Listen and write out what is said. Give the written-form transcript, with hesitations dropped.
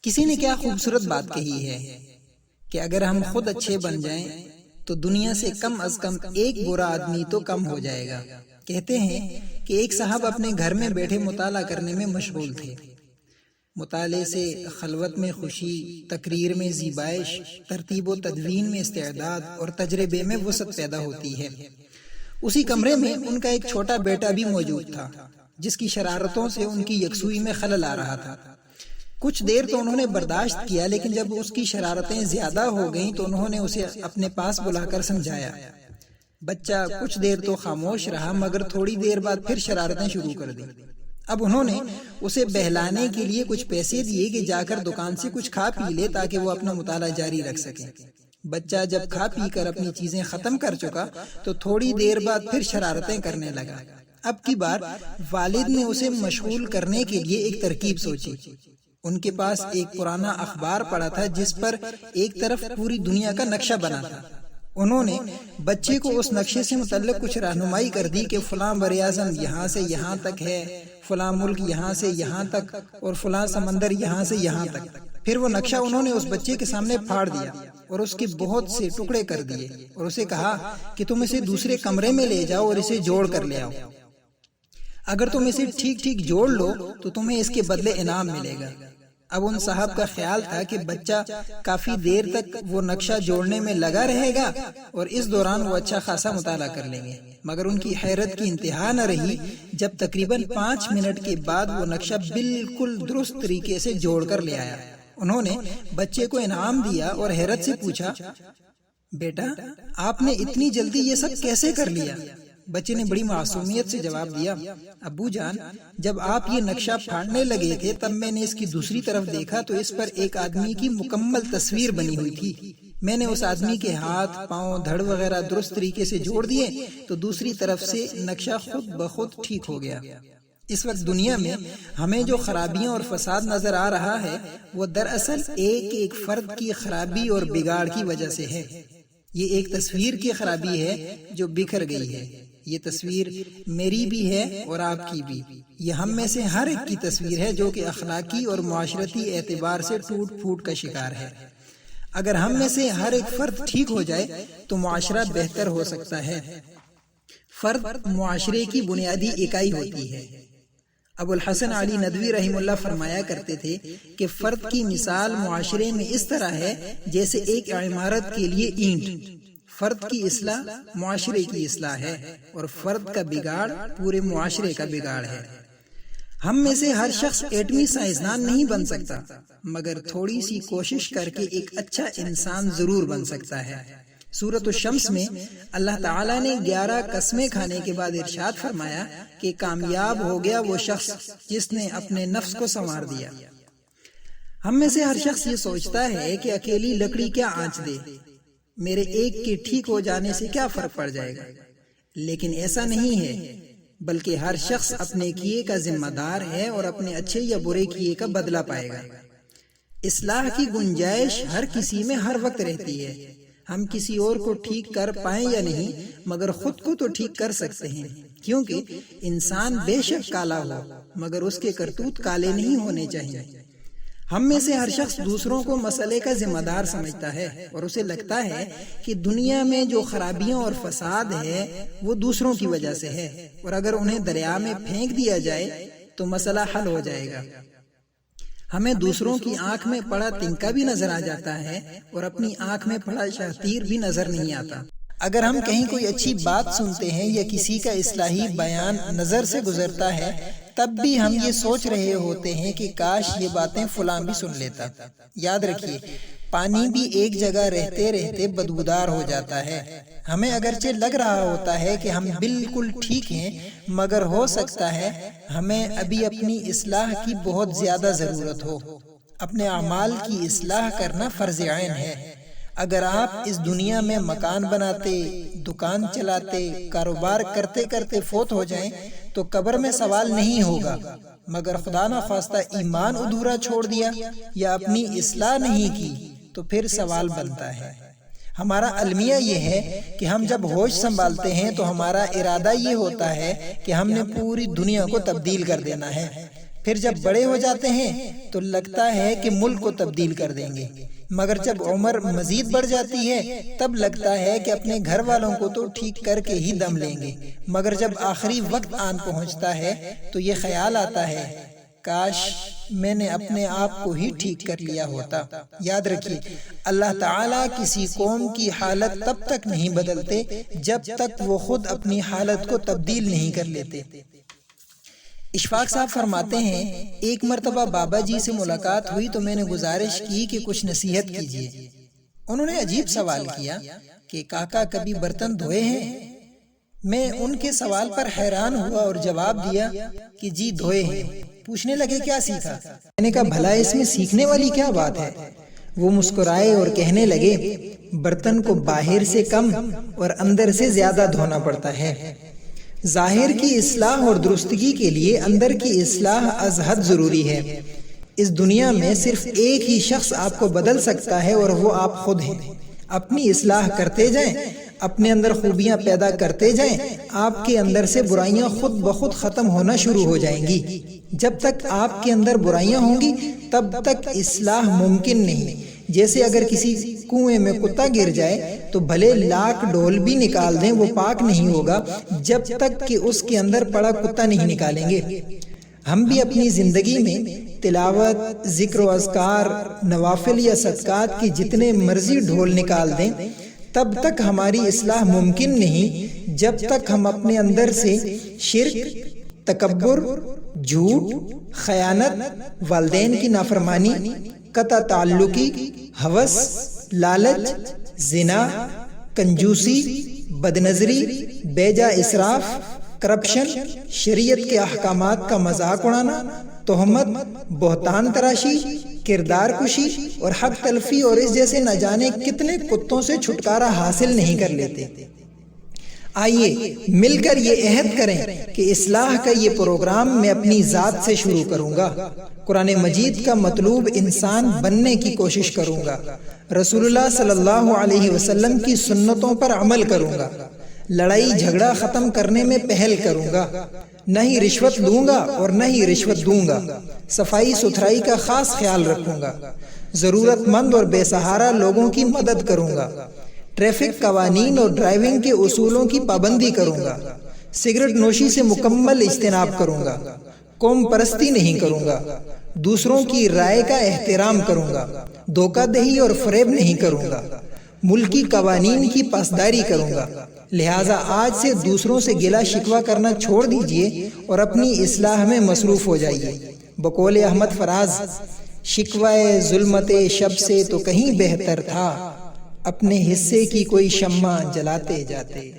کسی نے کیا خوبصورت بات کہی ہے کہ اگر ہم خود اچھے بن جائیں تو دنیا سے کم از کم ایک برا آدمی تو کم ہو جائے گا۔ کہتے ہیں کہ ایک صاحب اپنے گھر میں بیٹھے مطالعہ کرنے میں مشغول تھے۔ مطالعے سے خلوت میں خوشی، تقریر میں زیبائش، ترتیب و تدوین میں استعداد اور تجربے میں وسعت پیدا ہوتی ہے۔ اسی کمرے میں ان کا ایک چھوٹا بیٹا بھی موجود تھا جس کی شرارتوں سے ان کی یکسوئی میں خلل آ رہا تھا۔ کچھ دیر تو انہوں نے برداشت کیا، لیکن جب اس کی شرارتیں زیادہ ہو گئیں تو انہوں نے اسے اپنے پاس بلا کر سمجھایا۔ بچہ کچھ دیر تو خاموش رہا، مگر تھوڑی دیر بعد پھر شرارتیں شروع کر دیں۔ اب انہوں نے اسے بہلانے کے لیے کچھ پیسے دیے کہ جا کر دکان سے کچھ کھا پی لے تاکہ وہ اپنا مطالعہ جاری رکھ سکے۔ بچہ جب کھا پی کر اپنی چیزیں ختم کر چکا تو تھوڑی دیر بعد پھر شرارتیں کرنے لگا۔ اب کی بار والد نے اسے مشغول کرنے کے لیے ایک ترکیب سوچی۔ ان کے پاس ایک پرانا اخبار پڑا تھا جس پر ایک طرف پوری دنیا کا نقشہ بنا تھا۔ انہوں نے بچے کو اس نقشے سے متعلق کچھ رہنمائی کر دی کہ فلاں براعظم یہاں سے یہاں تک ہے، فلاں ملک یہاں سے یہاں تک، اور فلاں سمندر یہاں سے یہاں تک۔ پھر وہ نقشہ انہوں نے اس بچے کے سامنے پھاڑ دیا اور اس کے بہت سے ٹکڑے کر دیے اور اسے کہا کہ تم اسے دوسرے کمرے میں لے جاؤ اور اسے جوڑ کر لے آؤ۔ اگر تم اسے ٹھیک ٹھیک جوڑ لو تو تمہیں اس کے بدلے انعام ملے گا۔ اب ان صاحب کا خیال تھا کہ بچہ کافی دیر تک وہ نقشہ جوڑنے میں لگا رہے گا اور اس دوران وہ اچھا خاصا مطالعہ کر لیں گے، مگر ان کی حیرت کی انتہا نہ رہی جب تقریباً 5 منٹ کے بعد وہ نقشہ بالکل درست طریقے سے جوڑ کر لے آیا۔ انہوں نے بچے کو انعام دیا اور حیرت سے پوچھا، بیٹا آپ نے اتنی جلدی یہ سب کیسے کر لیا؟ بچے نے بڑی معصومیت سے جواب دیا، ابو جان جب آپ یہ نقشہ پھاڑنے لگے تھے تب میں نے اس کی دوسری طرف دیکھا تو اس پر ایک آدمی کی مکمل تصویر بنی ہوئی تھی۔ میں نے اس آدمی کے ہاتھ، پاؤں، دھڑ وغیرہ درست طریقے سے جوڑ دیے تو دوسری طرف سے نقشہ خود بخود ٹھیک ہو گیا۔ اس وقت دنیا میں ہمیں جو خرابیاں اور فساد نظر آ رہا ہے وہ دراصل ایک ایک فرد کی خرابی اور بگاڑ کی وجہ سے ہے۔ یہ ایک تصویر کی خرابی ہے جو بکھر گئی ہے۔ یہ تصویر میری بھی ہے اور آپ کی بھی۔ یہ ہم میں سے ہر ایک کی تصویر ہے جو کہ اخلاقی اور معاشرتی اعتبار سے ٹوٹ پھوٹ کا شکار ہے۔ اگر ہم میں سے ہر ایک فرد ٹھیک ہو جائے تو معاشرہ بہتر ہو سکتا ہے۔ فرد معاشرے کی بنیادی اکائی ہوتی ہے۔ ابو الحسن علی ندوی رحمہ اللہ فرمایا کرتے تھے کہ فرد کی مثال معاشرے میں اس طرح ہے جیسے ایک عمارت کے لیے اینٹ۔ فرد کی اصلاح معاشرے کی اصلاح ہے اور فرد کا بگاڑ پورے معاشرے کا بگاڑ ہے۔ ہم میں سے ہر شخص ایٹمی سائنسدان نہیں بن سکتا، مگر تھوڑی سی کوشش کر کے ایک اچھا انسان ضرور بن سکتا ہے۔ سورۃ الشمس میں اللہ تعالیٰ نے 11 قسمیں کھانے کے بعد ارشاد فرمایا کہ کامیاب ہو گیا وہ شخص جس نے اپنے نفس کو سنوار دیا۔ ہم میں سے ہر شخص یہ سوچتا ہے کہ اکیلی لکڑی کیا آنچ دے، میرے ایک کے ٹھیک ہو جانے سے کیا فرق پڑ جائے گا، لیکن ایسا نہیں ہے، بلکہ ہر شخص اپنے کیے کا ذمہ دار ہے اور اپنے اچھے یا برے کیے کا بدلہ پائے گا۔ اصلاح کی گنجائش ہر کسی میں ہر وقت رہتی ہے۔ ہم کسی اور کو ٹھیک کر پائیں یا نہیں، مگر خود کو تو ٹھیک کر سکتے ہیں، کیونکہ انسان بے شک کالا ہو مگر اس کے کرتوت کالے نہیں ہونے چاہیے۔ ہم میں سے ہر شخص دوسروں کو مسئلے کا ذمہ دار سمجھتا ہے اور اسے لگتا ہے کہ دنیا میں جو خرابیاں اور فساد ہے وہ دوسروں کی وجہ سے ہے، اور اگر انہیں دریا میں پھینک دیا جائے تو مسئلہ حل ہو جائے گا۔ ہمیں دوسروں کی آنکھ میں پڑا تنکا بھی نظر آ جاتا ہے اور اپنی آنکھ میں پڑا شاطیر بھی نظر نہیں آتا۔ اگر ہم کہیں کوئی اچھی بات سنتے ہیں یا کسی کا اصلاحی بیان نظر سے گزرتا ہے تب بھی ہم یہ سوچ رہے ہوتے ہیں کہ کاش یہ باتیں فلاں بھی سن لیتا۔ یاد رکھیے، پانی بھی ایک جگہ رہتے رہتے بدبودار ہو جاتا ہے۔ ہمیں اگرچہ لگ رہا ہوتا ہے کہ ہم بالکل ٹھیک ہیں، مگر ہو سکتا ہے ہمیں ابھی اپنی اصلاح کی بہت زیادہ ضرورت ہو۔ اپنے اعمال کی اصلاح کرنا فرض عین ہے۔ اگر آپ اس دنیا میں مکان بناتے، دکان چلاتے، کاروبار کرتے کرتے فوت ہو جائیں تو قبر میں سوال نہیں ہوگا، مگر خدا نہ خواستہ ایمان ادھورا چھوڑ دیا یا اپنی اصلاح نہیں کی تو پھر سوال بنتا ہے۔ ہمارا المیہ یہ ہے کہ ہم جب ہوش سنبھالتے ہیں تو ہمارا ارادہ یہ ہوتا ہے کہ ہم نے پوری دنیا کو تبدیل کر دینا ہے۔ پھر جب بڑے ہو جاتے ہیں تو لگتا ہے کہ ملک کو تبدیل کر دیں گے، مگر جب عمر مزید بڑھ جاتی ہے تب لگتا ہے کہ اپنے گھر والوں کو تو ٹھیک کر کے ہی دم لیں گے، مگر جب آخری وقت آن پہنچتا ہے تو یہ خیال آتا ہے کاش میں نے اپنے آپ کو ہی ٹھیک کر لیا ہوتا۔ یاد رکھیے، اللہ تعالیٰ کسی قوم کی حالت تب تک نہیں بدلتے جب تک وہ خود اپنی حالت کو تبدیل نہیں کر لیتے۔ اشفاق صاحب فرماتے ہیں ایک مرتبہ بابا جی سے ملاقات ہوئی تو میں نے گزارش کی کہ کچھ نصیحت کیجیے۔ انہوں نے عجیب سوال کیا کہ کاکا کبھی برتن دھوئے ہیں؟ میں ان کے سوال پر حیران ہوا اور جواب دیا کہ جی دھوئے ہیں۔ پوچھنے لگے کیا سیکھا؟ میں نے کہا بھلا اس میں سیکھنے والی کیا بات ہے؟ وہ مسکرائے اور کہنے لگے برتن کو باہر سے کم اور اندر سے زیادہ دھونا پڑتا ہے۔ ظاہر کی اصلاح اور درستگی کے لیے اندر کی اصلاح از حد ضروری ہے۔ اس دنیا میں صرف ایک ہی شخص آپ کو بدل سکتا ہے اور وہ آپ خود ہیں۔ اپنی اصلاح کرتے جائیں، اپنے اندر خوبیاں پیدا کرتے جائیں، آپ کے اندر سے برائیاں خود بخود ختم ہونا شروع ہو جائیں گی۔ جب تک آپ کے اندر برائیاں ہوں گی تب تک اصلاح ممکن نہیں۔ جیسے اگر کسی کنویں میں کتا گر جائے تو بھلے لاکھ ڈول بھی نکال دیں وہ پاک نہیں ہوگا جب تک کہ اس کے اندر پڑا کتا نہیں نکالیں گے۔ ہم بھی اپنی زندگی میں تلاوت، ذکر و اذکار، نوافل یا صدقات کی جتنے مرضی ڈھول نکال دیں تب تک ہماری اصلاح ممکن نہیں جب تک ہم اپنے اندر سے شرک، تکبر، جھوٹ، خیانت، والدین کی نافرمانی، قطع تعلقی، ہوس، لالچ، زنا، کنجوسی، بدنظری، بیجا اسراف، کرپشن، شریعت کے احکامات کا مذاق اڑانا، تہمت، بہتان تراشی، کردار کشی اور حق تلفی اور اس جیسے نہ جانے کتنے کتوں سے چھٹکارا حاصل نہیں کر لیتے۔ آئیے مل کر یہ عہد کریں کہ اصلاح کا یہ پروگرام میں اپنی ذات سے شروع کروں گا۔ قرآن مجید کا مطلوب انسان بننے کی کوشش کروں گا۔ رسول اللہ صلی اللہ علیہ وسلم کی سنتوں پر عمل کروں گا۔ لڑائی جھگڑا ختم کرنے میں پہل کروں گا۔ نہ ہی رشوت لوں گا اور نہ ہی رشوت دوں گا۔ صفائی ستھرائی کا خاص خیال رکھوں گا۔ ضرورت مند اور بے سہارا لوگوں کی مدد کروں گا۔ ٹریفک قوانین اور ڈرائیونگ کے اصولوں کی پابندی کروں گا۔ سگریٹ نوشی سے مکمل اجتناب کروں گا۔ قوم پرستی نہیں کروں گا۔ دوسروں کی رائے کا احترام کروں گا۔ دھوکہ دہی اور فریب نہیں کروں گا۔ ملکی قوانین کی پاسداری کروں گا۔ لہٰذا آج سے دوسروں سے گلہ شکوہ کرنا چھوڑ دیجئے اور اپنی اصلاح میں مصروف ہو جائیے۔ بقول احمد فراز، شکوہ ظلمت شب سے تو کہیں بہتر تھا، اپنے حصے کی کوئی شمع جلاتے جاتے۔